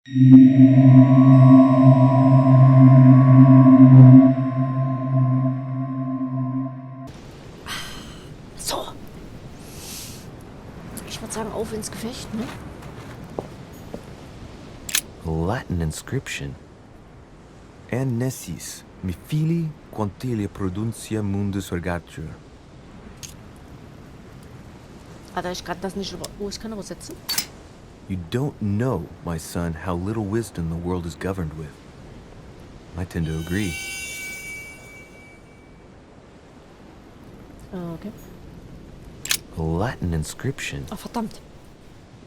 So. Ich würde sagen, auf ins Gefecht, ne? Latin inscription. En nessis, mi fili quantilia produncia mundus ergatur. Alter, ich kann das nicht ich kann übersetzen. You don't know, my son, how little wisdom the world is governed with. I tend to agree. Okay. Latin inscription. Ah, verdammt.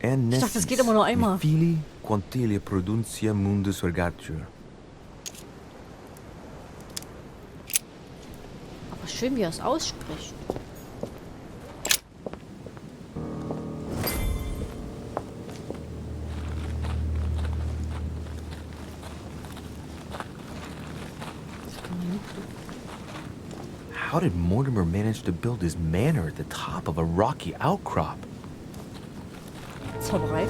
En Ich dachte, das geht immer nur einmal. mi fili quantilia produncia mundus ergatur. Aber schön, wie er es ausspricht. How did Mortimer manage to build his manor at the top of a rocky outcrop? Zauberei.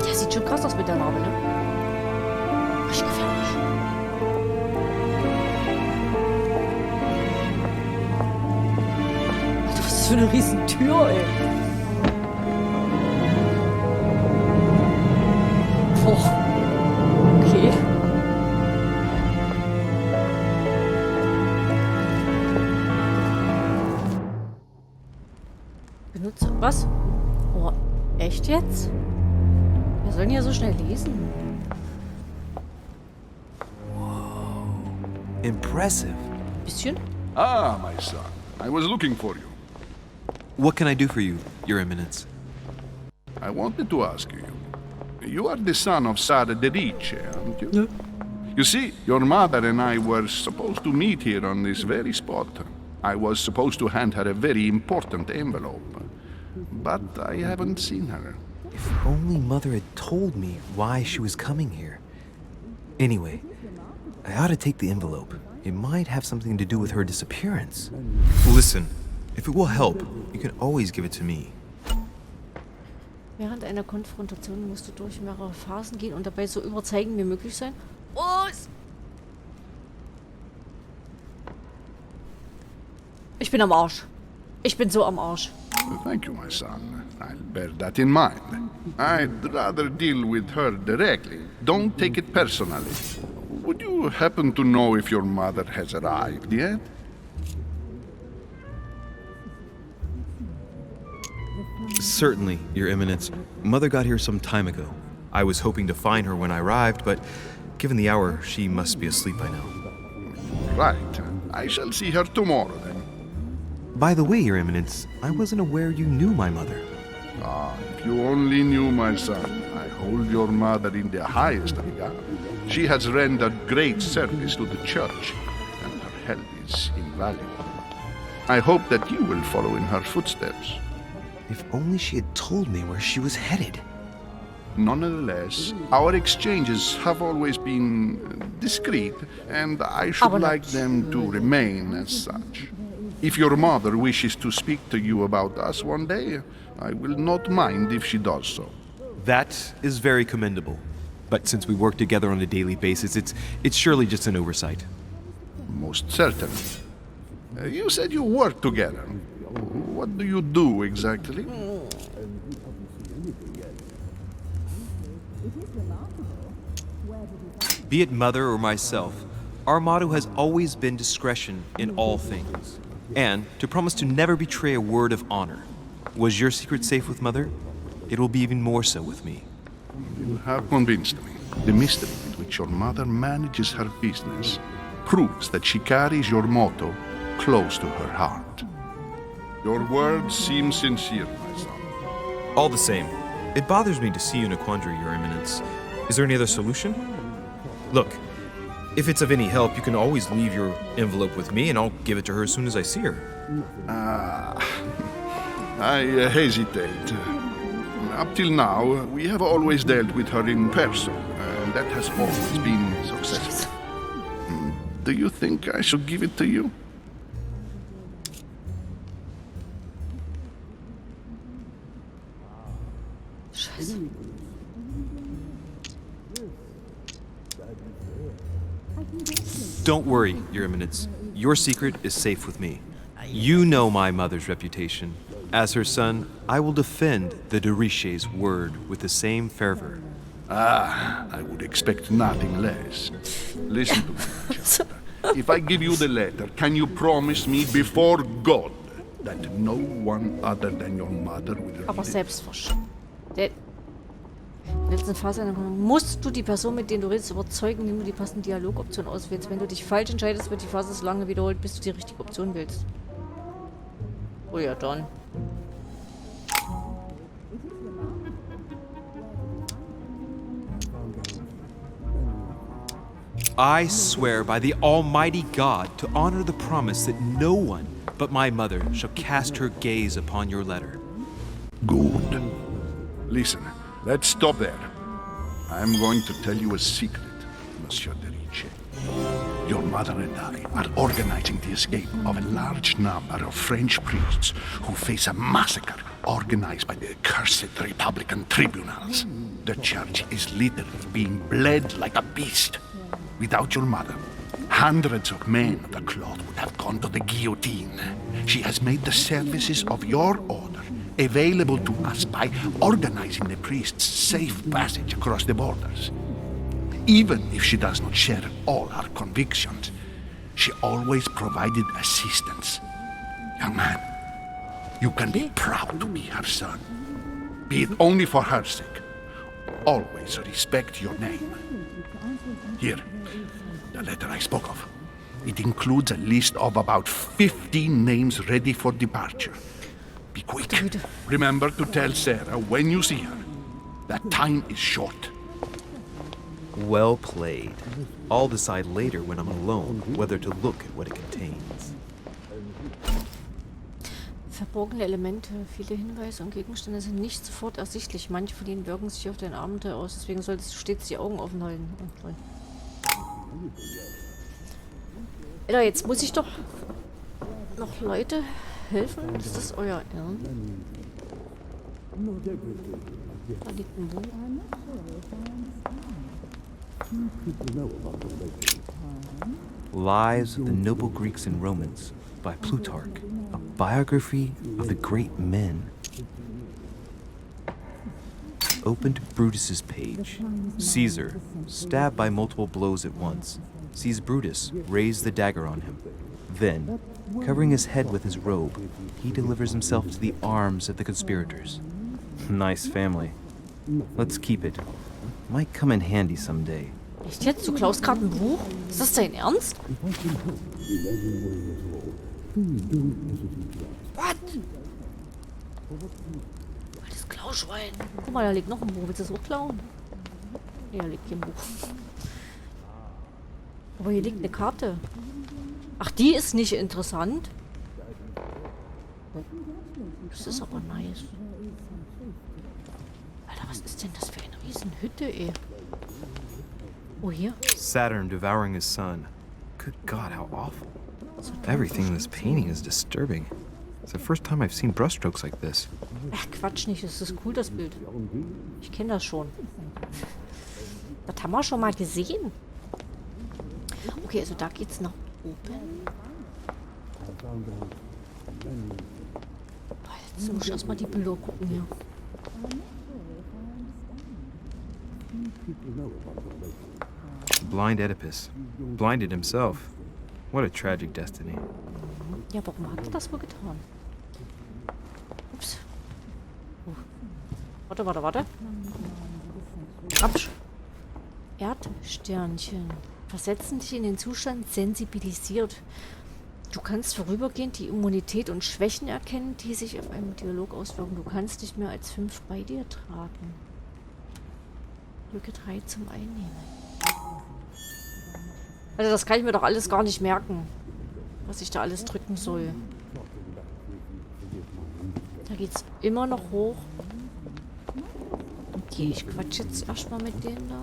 Der sieht schon krass aus mit der Narbe, ne? Richtig gefährlich. Alter, was ist das für eine riesen Tür, ey? Boah. Okay. Benutze. Was? Oh, echt jetzt? Wir sollen ja so schnell lesen. Impressive. Bisschen? Ah, my son. I was looking for you. What can I do for you, Your Eminence? I wanted to ask you. You are the son of Sara de Ricci, aren't you? No. You see, your mother and I were supposed to meet here on this very spot. I was supposed to hand her a very important envelope. But I haven't seen her. If only Mother had told me why she was coming here. Anyway, I ought to take the envelope. It might have something to do with her disappearance. Listen, if it will help, you can always give it to me. Während einer Konfrontation musst du durch mehrere Phasen gehen und dabei so überzeugend wie möglich sein. Oh! Ich bin am Arsch. Ich bin so am Arsch. Thank you, my son. I'll bear that in mind. I'd rather deal with her directly. Don't take it personally. Would you happen to know if your mother has arrived yet? Certainly, Your Eminence. Mother got here some time ago. I was hoping to find her when I arrived, but given the hour, she must be asleep by now. Right. I shall see her tomorrow then. By the way, Your Eminence, I wasn't aware you knew my mother. Ah, if you only knew, my son. I hold your mother in the highest regard. She has rendered great service to the church, and her help is invaluable. I hope that you will follow in her footsteps. If only she had told me where she was headed. Nonetheless, our exchanges have always been discreet, and I should like them to remain as such. If your mother wishes to speak to you about us one day, I will not mind if she does so. That is very commendable. But since we work together on a daily basis, it's surely just an oversight. Most certainly. You said you work together. What do you do exactly? Be it Mother or myself, our motto has always been discretion in all things. And to promise to never betray a word of honor. Was your secret safe with Mother? It will be even more so with me. You have convinced me. The mystery with which your mother manages her business proves that she carries your motto close to her heart. Your words seem sincere, my son. All the same, it bothers me to see you in a quandary, Your Eminence. Is there any other solution? Look, if it's of any help, you can always leave your envelope with me and I'll give it to her as soon as I see her. I hesitate. Up till now, we have always dealt with her in person, and that has always been successful. Do you think I should give it to you? Scheiße. Don't worry, Your Eminence. Your secret is safe with me. You know my mother's reputation. As her son, I will defend the de Richet's word with the same fervor. Ah, I would expect nothing less. Listen to me, Chester. If I give you the letter, can you promise me before God that no one other than your mother will read Aber it? selbstverständlich. Letzten Phase musst du die Person, mit der du willst, überzeugen, indem du die passende Dialogoption auswählst. Wenn du dich falsch entscheidest, wird die Phase so lange wiederholt, bis du die richtige Option wählst. Oh ja, dann. I swear by the Almighty God to honor the promise that no one but my mother shall cast her gaze upon your letter. Good. Listen, let's stop there. I'm going to tell you a secret, Monsieur de Richet. Your mother and I are organizing the escape of a large number of French priests who face a massacre organized by the accursed Republican tribunals. The church is literally being bled like a beast. Without your mother, hundreds of men of the cloth would have gone to the guillotine. She has made the services of your order available to us by organizing the priests' safe passage across the borders. Even if she does not share all our convictions, she always provided assistance. Young man, you can be proud to be her son. Be it only for her sake. Always respect your name. Here, the letter I spoke of. It includes a list of about 15 names ready for departure. Be quick. Remember to tell Sarah when you see her that time is short. Well played. I'll decide later when I'm alone whether to look at what it contains. Verborgene Elemente. Viele Hinweise und Gegenstände sind nicht sofort ersichtlich. Manche von ihnen wirken sich auf dein Abenteuer aus. Deswegen solltest du stets die Augen offen halten. Oh, toll. Alter, jetzt muss ich doch noch Leute helfen. Ist das euer Ernst? Da liegt ein Buch. Lives of the Noble Greeks and Romans by Plutarch, a biography of the great men. Open to Brutus's page. Caesar, stabbed by multiple blows at once, sees Brutus raise the dagger on him. Then, covering his head with his robe, he delivers himself to the arms of the conspirators. Nice family. Let's keep it. Might come in handy someday. Echt jetzt? Du klaust gerade ein Buch? Ist das dein Ernst? What? Altes Klauschwein. Guck mal, da liegt noch ein Buch. Willst du das auch klauen? Nee, da liegt hier ein Buch. Aber hier liegt eine Karte. Ach, die ist nicht interessant. Das ist aber nice. Alter, was ist denn das für eine Riesenhütte, ey? Oh, hier. Saturn devouring his son. Good God, how awful. Everything in this painting is disturbing. It's the first time I've seen brushstrokes like this. Ach, Quatsch nicht. Das ist cool, das Bild. Ich kenne das schon. Das haben wir schon mal gesehen. Okay, also da geht's nach oben. Boah, jetzt muss ich erstmal die Bilder gucken hier. Blind Oedipus. Blinded himself. What a tragic destiny. Ja, warum hat er das wohl getan? Ups. Warte. Absch. Erdsternchen. Versetzen dich in den Zustand sensibilisiert. Du kannst vorübergehend die Immunität und Schwächen erkennen, die sich auf einen Dialog auswirken. Du kannst nicht mehr als 5 bei dir tragen. Drücke 3 zum Einnehmen. Also das kann ich mir doch alles gar nicht merken, was ich da alles drücken soll. Da geht's immer noch hoch. Okay, ich quatsch jetzt erstmal mit denen da.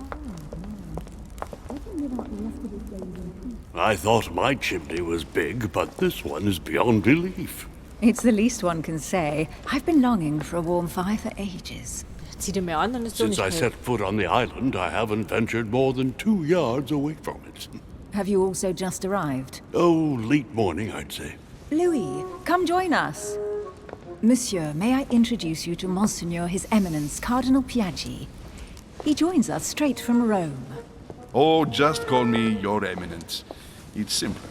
I thought my chimney was big, but this one is beyond belief. It's the least one can say. I've been longing for a warm fire for ages. Zieh dir mehr an, dann ist so Since nicht I kalt. set foot on the island, I haven't ventured more than 2 yards away from it. Have you also just arrived? Oh, late morning, I'd say. Louis, come join us. Monsieur, may I introduce you to Monseigneur His Eminence Cardinal Piaggi? He joins us straight from Rome. Oh, just call me Your Eminence. It's simpler.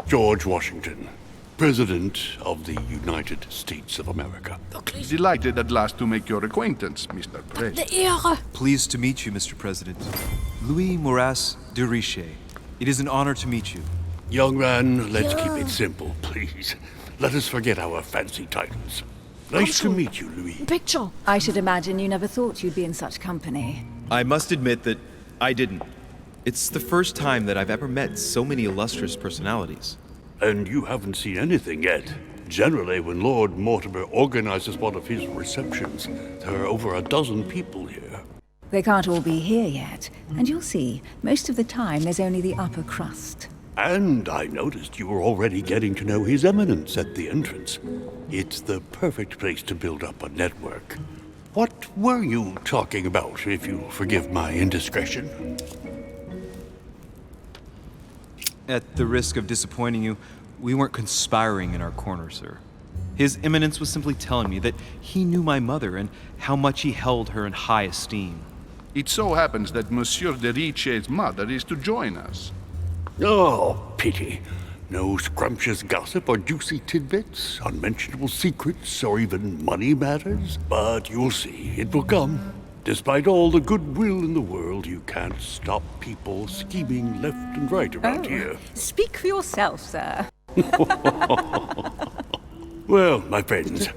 George Washington, President of the United States of America. Wirklich? Delighted at last to make your acquaintance, Mr. President. Eine Ehre. Pleased to meet you, Mr. President. Louis Moras de Richet. It is an honor to meet you. Young man, let's keep it simple, please. Let us forget our fancy titles. Nice to schon. meet you, Louis. Picture. I should imagine you never thought you'd be in such company. I must admit that I didn't. It's the first time that I've ever met so many illustrious personalities. And you haven't seen anything yet. Generally, when Lord Mortimer organizes one of his receptions, there are over a dozen people here. They can't all be here yet, and you'll see, most of the time there's only the upper crust. And I noticed you were already getting to know His Eminence at the entrance. It's the perfect place to build up a network. What were you talking about, if you'll forgive my indiscretion? At the risk of disappointing you, we weren't conspiring in our corner, sir. His Eminence was simply telling me that he knew my mother and how much he held her in high esteem. It so happens that Monsieur de Richet's mother is to join us. Oh, pity. No scrumptious gossip or juicy tidbits, unmentionable secrets, or even money matters. But you'll see, it will come. Despite all the goodwill in the world, you can't stop people scheming left and right around here. Speak for yourself, sir. Well, my friends,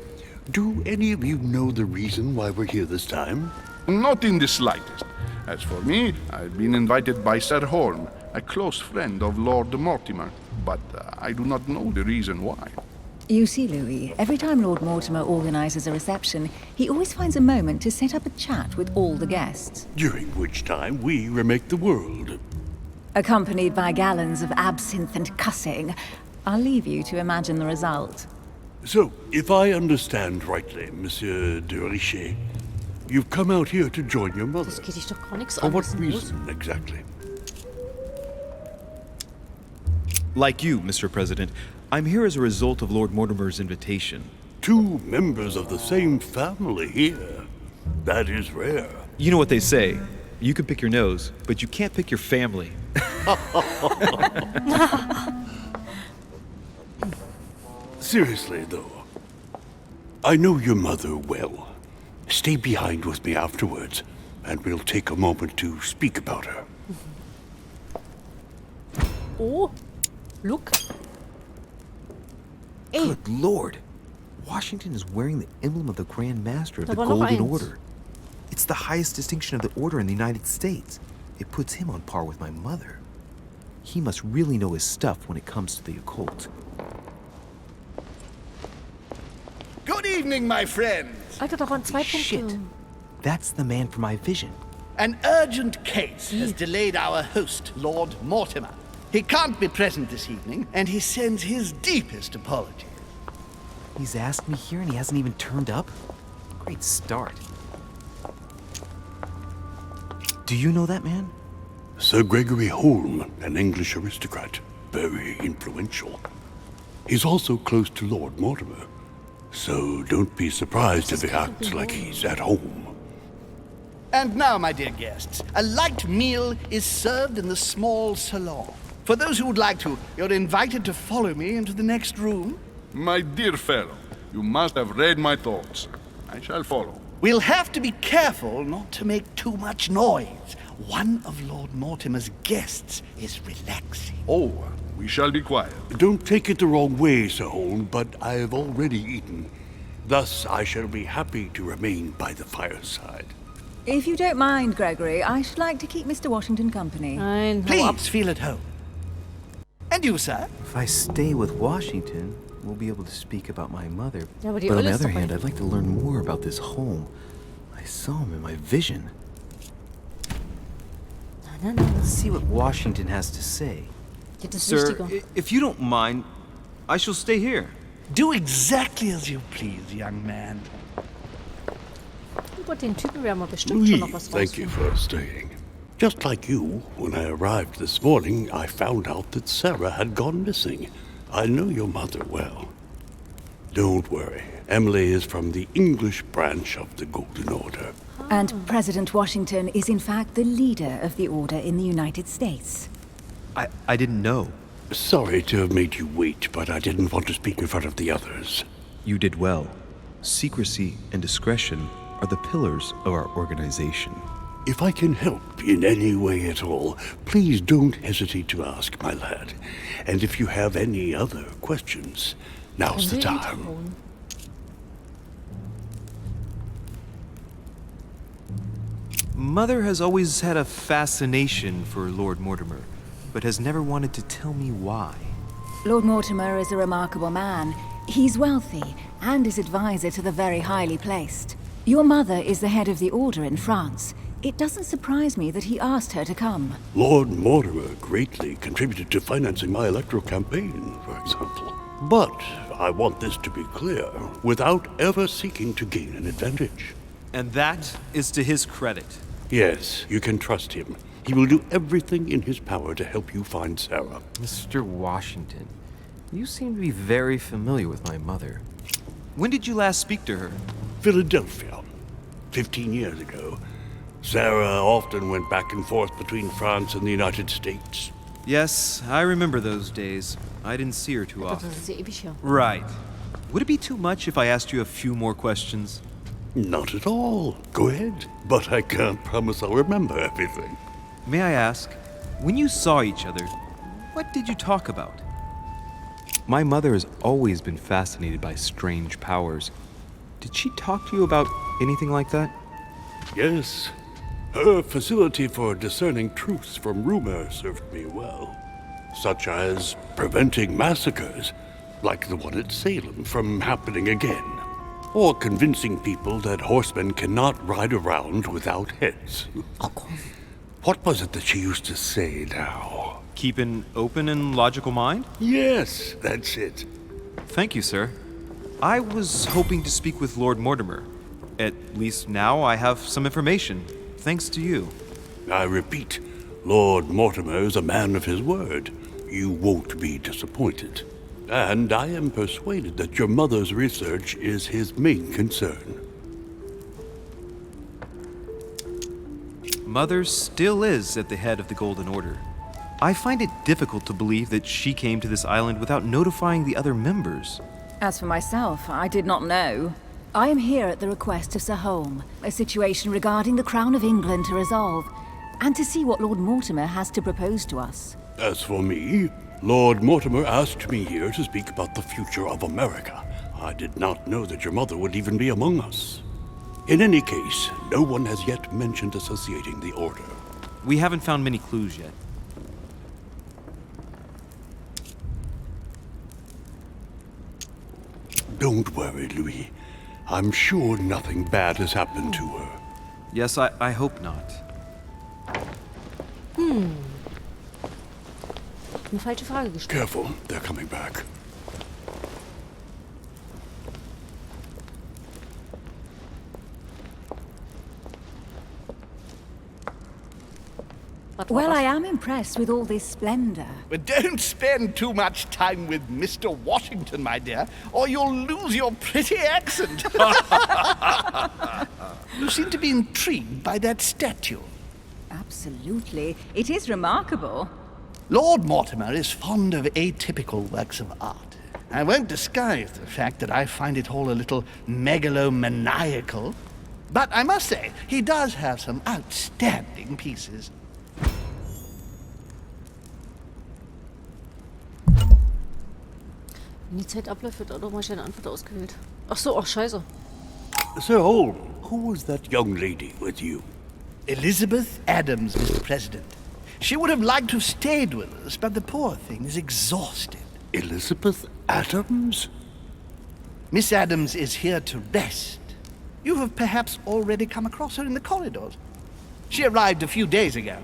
do any of you know the reason why we're here this time? Not in the slightest. As for me, I've been invited by Sir Holm, a close friend of Lord Mortimer, but I do not know the reason why. You see, Louis, every time Lord Mortimer organizes a reception, he always finds a moment to set up a chat with all the guests. During which time we remake the world. Accompanied by gallons of absinthe and cussing. I'll leave you to imagine the result. So, if I understand rightly, Monsieur de Richet, you've come out here to join your mother. Das geht dich doch gar nichts For an. what Was ist denn los? reason, exactly? Like you, Mr. President, I'm here as a result of Lord Mortimer's invitation. 2 members of the same family here. That is rare. You know what they say. You can pick your nose, but you can't pick your family. Seriously, though, I know your mother well. Stay behind with me afterwards, and we'll take a moment to speak about her. Oh, look. Ey, Good Lord. Washington is wearing the emblem of the Grand Master of Da the war noch Golden eins. Order. It's the highest distinction of the order in the United States. It puts him on par with my mother. He must really know his stuff when it comes to the occult. Good evening, my friends. Alter, da waren 2 Shit. Punkte. That's the man for my vision. An urgent case has delayed our host, Lord Mortimer. He can't be present this evening, and he sends his deepest apology. He's asked me here and he hasn't even turned up? Great start. Do you know that man? Sir Gregory Holm, an English aristocrat, very influential. He's also close to Lord Mortimer, so don't be surprised if he acts like he's at home. And now, my dear guests, a light meal is served in the small salon. For those who would like to, you're invited to follow me into the next room. My dear fellow, you must have read my thoughts. I shall follow. We'll have to be careful not to make too much noise. One of Lord Mortimer's guests is relaxing. Oh, we shall be quiet. Don't take it the wrong way, Sir Holm, but I've already eaten. Thus, I shall be happy to remain by the fireside. If you don't mind, Gregory, I should like to keep Mr. Washington company. Nein, hau ab. Please feel at home. And you, sir? If I stay with Washington, we'll be able to speak about my mother. Ja, aber die But on Olle the ist other doch hand, ein- I'd like to learn more about this home. I saw him in my vision. Na, na, na. Let's see what Washington has to say. Das ist Sir, wichtiger. if you don't mind, I shall stay here. Do exactly as you please, young man. Über den Typen werden wir bestimmt schon Louis, noch was thank you rausfinden. for staying. Just like you, when I arrived this morning, I found out that Sarah had gone missing. I know your mother well. Don't worry. Emily is from the English branch of the Golden Order. And President Washington is in fact the leader of the Order in the United States. I didn't know. Sorry to have made you wait, but I didn't want to speak in front of the others. You did well. Secrecy and discretion are the pillars of our organization. If I can help in any way at all, please don't hesitate to ask, my lad. And if you have any other questions, now's the time. Mother has always had a fascination for Lord Mortimer, but has never wanted to tell me why. Lord Mortimer is a remarkable man. He's wealthy and is advisor to the very highly placed. Your mother is the head of the Order in France. It doesn't surprise me that he asked her to come. Lord Mortimer greatly contributed to financing my electoral campaign, for example. But I want this to be clear, without ever seeking to gain an advantage. And that is to his credit. Yes, you can trust him. He will do everything in his power to help you find Sarah. Mr. Washington, you seem to be very familiar with my mother. When did you last speak to her? Philadelphia, 15 years ago. Sarah often went back and forth between France and the United States. Yes, I remember those days. I didn't see her too Das often. ist ja ewig her. Right. Would it be too much if I asked you a few more questions? Not at all. Go ahead. But I can't promise I'll remember everything. May I ask, when you saw each other, what did you talk about? My mother has always been fascinated by strange powers. Did she talk to you about anything like that? Yes. Her facility for discerning truth from rumor served me well. Such as preventing massacres, like the one at Salem, from happening again. Or convincing people that horsemen cannot ride around without heads. What was it that she used to say now? Keep an open and logical mind? Yes, that's it. Thank you, sir. I was hoping to speak with Lord Mortimer. At least now I have some information, thanks to you. I repeat, Lord Mortimer is a man of his word. You won't be disappointed. And I am persuaded that your mother's research is his main concern. Mother still is at the head of the Golden Order. I find it difficult to believe that she came to this island without notifying the other members. As for myself, I did not know. I am here at the request of Sir Holm, a situation regarding the Crown of England to resolve, and to see what Lord Mortimer has to propose to us. As for me, Lord Mortimer asked me here to speak about the future of America. I did not know that your mother would even be among us. In any case, no one has yet mentioned associating the Order. We haven't found many clues yet. Don't worry, Louis. I'm sure nothing bad has happened to her. Yes, I hope not. Eine falsche Frage gestellt. Careful, they're coming back. Was war Well, das? I am impressed with all this splendor. But don't spend too much time with Mr. Washington, my dear, or you'll lose your pretty accent. You seem to be intrigued by that statue. Absolutely. It is remarkable. Lord Mortimer is fond of atypical works of art. I won't disguise the fact that I find it all a little megalomaniacal. But I must say, he does have some outstanding pieces. Wenn die Zeit abläuft, wird automatisch eine Antwort ausgewählt. Ach so, ach scheiße. Sir Holm, who was that young lady with you? Elizabeth Adams, Mr. President. She would have liked to have stayed with us, but the poor thing is exhausted. Elizabeth Adams? Miss Adams is here to rest. You have perhaps already come across her in the corridors. She arrived a few days ago.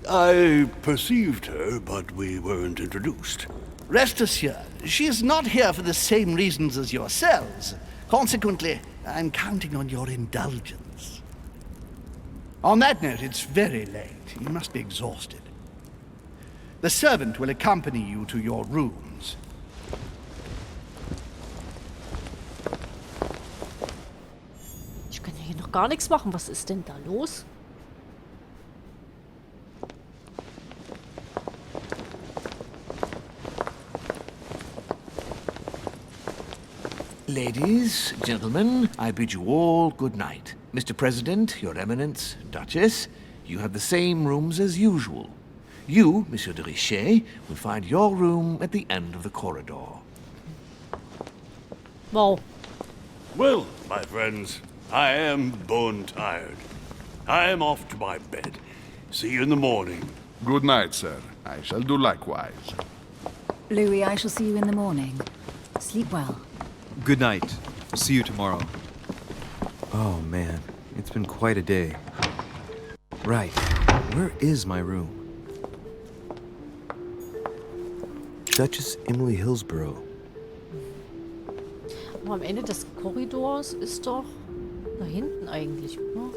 I perceived her, but we weren't introduced. Rest assured, she is not here for the same reasons as yourselves. Consequently, I'm counting on your indulgence. On that note, it's very late. You must be exhausted. The servant will accompany you to your rooms. Ich kann ja hier noch gar nichts machen. Was ist denn da los? Ladies, gentlemen, I bid you all good night. Mr. President, Your Eminence, Duchess, you have the same rooms as usual. You, Monsieur de Richet, will find your room at the end of the corridor. Wow. Well, my friends, I am bone tired. I am off to my bed. See you in the morning. Good night, sir. I shall do likewise. Louis, I shall see you in the morning. Sleep well. Good night. See you tomorrow. Oh man, it's been quite a day. Right, where is my room? Duchess Emily Hillsborough. Aber am Ende des Korridors ist doch da hinten eigentlich, oder?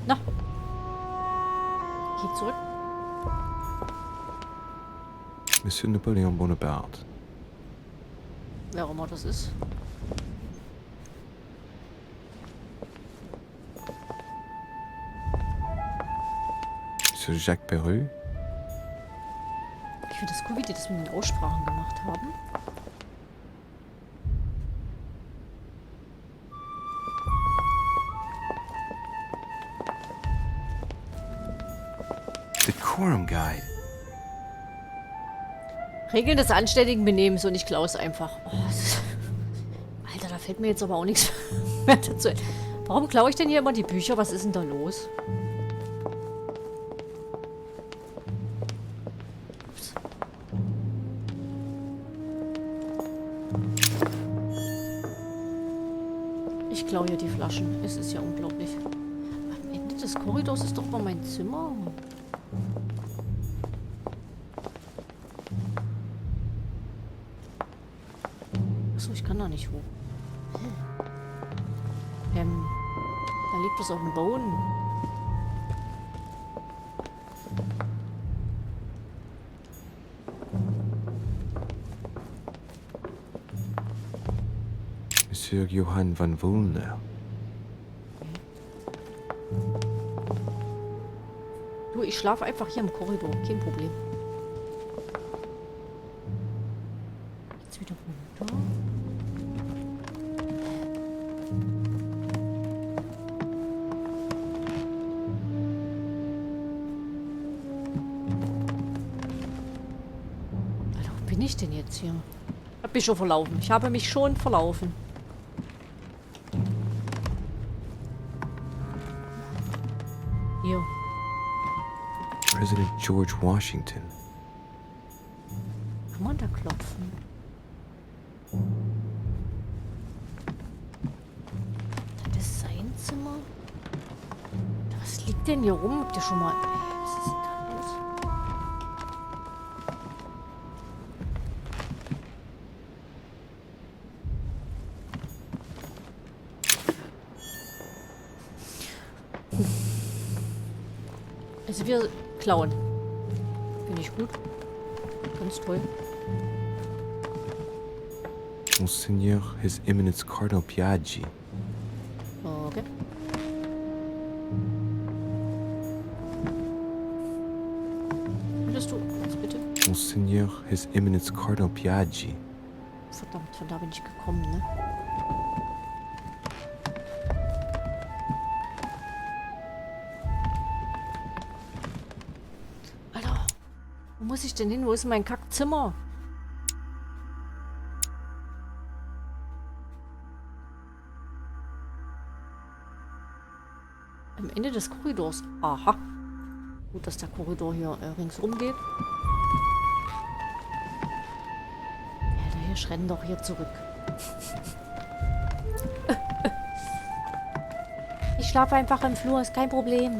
Na. Geh zurück. Monsieur Napoleon Bonaparte. Wer auch immer das ist. Monsieur Jacques Perreux. Ich finde das cool, wie die das mit den Aussprachen gemacht haben. Decorum Guide. Regeln des anständigen Benehmens und ich klaue es einfach. Oh, Alter, da fällt mir jetzt aber auch nichts mehr dazu ein. Warum klaue ich denn hier immer die Bücher? Was ist denn da los? Ups. Ich klaue hier die Flaschen. Es ist ja unglaublich. Am Ende des Korridors ist doch mal mein Zimmer. Achso, ich kann da nicht hoch. Da liegt was auf dem Boden. Monsieur Johann van Wollner. Du, ich schlafe einfach hier im Korridor. Kein Problem. Jetzt wieder runter. Alter, wo bin ich denn jetzt hier? Hab mich schon verlaufen. Ich habe mich schon verlaufen. Hier. President George Washington. Kann man da klopfen? Das ist sein Zimmer. Was liegt denn hier rum? Habt ihr schon mal... Ey, was ist denn da los? Also wir klauen. Finde ich gut. Ganz toll. Monseigneur His Eminence Cardinal Piaggi. Okay. Würdest du jetzt bitte? Monseigneur His Eminence Cardinal Piaggi. Verdammt, von da bin ich gekommen, ne? Alter, wo muss ich denn hin? Wo ist mein Kackzimmer? Am Ende des Korridors. Aha. Gut, dass der Korridor hier ringsrum geht. ich renne doch hier zurück. Ich schlafe einfach im Flur, ist kein Problem.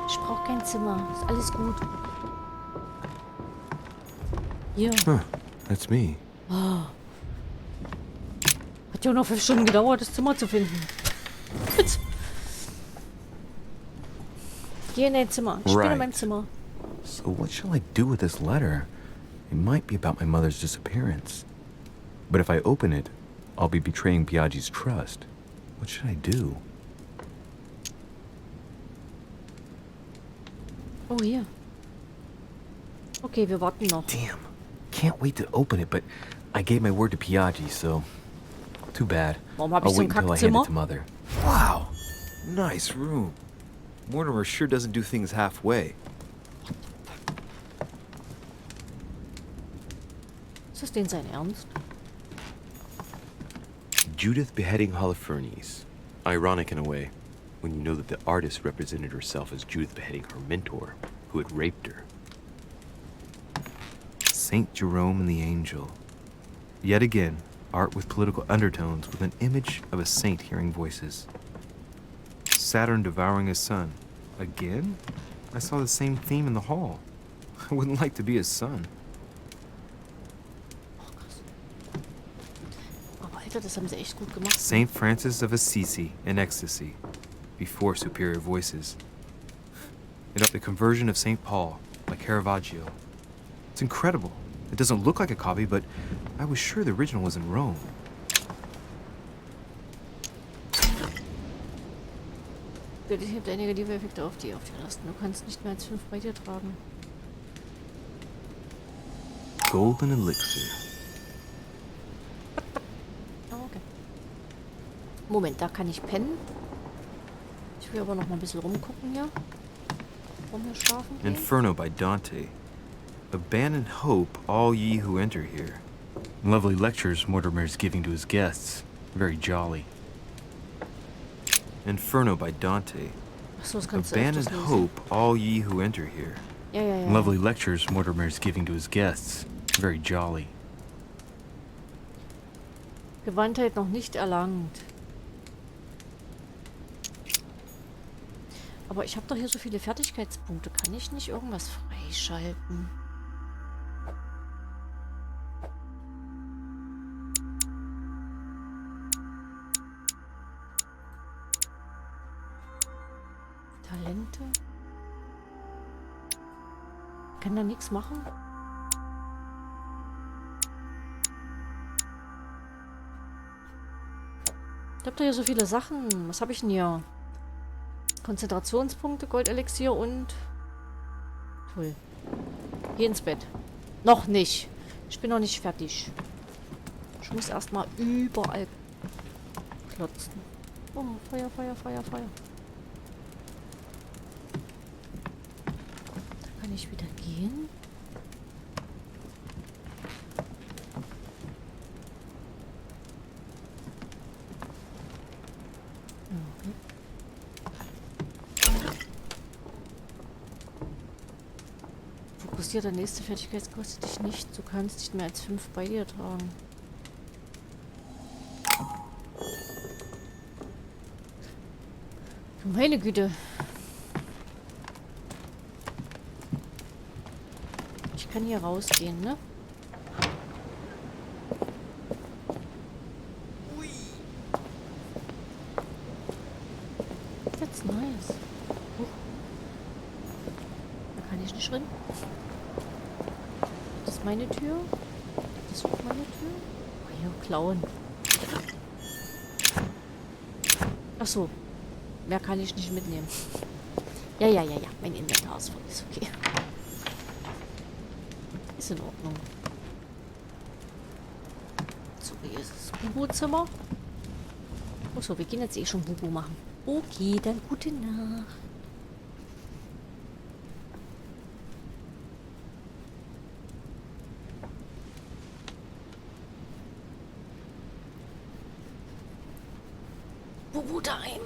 Ich brauche kein Zimmer, ist alles gut. Hier. Huh, that's me. Hat ja noch 5 Stunden gedauert, das Zimmer zu finden. Geh in dein Zimmer. Ich bin in meinem Zimmer. So what shall I do with this letter? It might be about my mother's disappearance. But if I open it, I'll be betraying Biaggi's trust. What should I do? Oh, hier. Okay, wir warten noch. Damn. Can't wait to open it, but I gave my word to Biaggi, so... Too bad. Warum hab ich I'll so ein wait until I hand Kackzimmer? it to Mother. Wow. Nice room. Mortimer sure doesn't do things halfway. Ist das denn sein Ernst? Judith beheading Holofernes. Ironic in a way, when you know that the artist represented herself as Judith beheading her mentor, who had raped her. Saint Jerome and the Angel. Yet again, art with political undertones with an image of a saint hearing voices. Saturn devouring his son. Again? I saw the same theme in the hall. I wouldn't like to be his son. Aber Alter, das haben sie echt gut gemacht. Saint Francis of Assisi in ecstasy, before superior voices. And the conversion of Saint Paul by Caravaggio. It's incredible. It doesn't look like a copy, but I was sure the original was in Rome. Bitte hebt einige Negativeffekte auf die Lasten. Du kannst nicht mehr als 5 bei dir tragen. Golden Elixir. Ah, okay. Moment, da kann ich pennen. Ich will aber noch mal ein bisschen rumgucken hier. Warum wir schlafen gehen. Inferno by Dante. Abandon hope, all ye who enter here. Lovely lectures Mortimer is giving to his guests. Very jolly. Inferno by Dante. Achso, das kannst du Abandon öfters lesen. hope, all ye who enter here. Ja, ja, ja. Lovely lectures Mortimer is giving to his guests. Very jolly. Gewandtheit noch nicht erlangt. Aber ich habe doch hier so viele Fertigkeitspunkte. Kann ich nicht irgendwas freischalten? Talente? Kann da nichts machen? Ich habe da hier so viele Sachen. Was habe ich denn hier? Konzentrationspunkte, Goldelixier und... Toll. Geh ins Bett. Noch nicht. Ich bin noch nicht fertig. Ich muss erstmal überall klotzen. Oh, Feuer, Feuer, Feuer, Feuer. Da kann ich wieder gehen. Okay. Fokussiert, der nächste Fertigkeit kostet dich nicht. Du kannst nicht mehr als 5 bei dir tragen. Meine Güte. Ich kann hier rausgehen, ne? That's nice. Da kann ich nicht rein. Das ist meine Tür. Das ist auch meine Tür. Oh, hier, klauen. Ach so. Mehr kann ich nicht mitnehmen. Ja, ja, ja, ja. Mein Inventar ist voll. Ist okay. Ist in Ordnung. So, hier ist das Bubu-Zimmer. Achso, wir gehen jetzt eh schon Bubu machen. Okay, dann gute Nacht. Bubu-Time.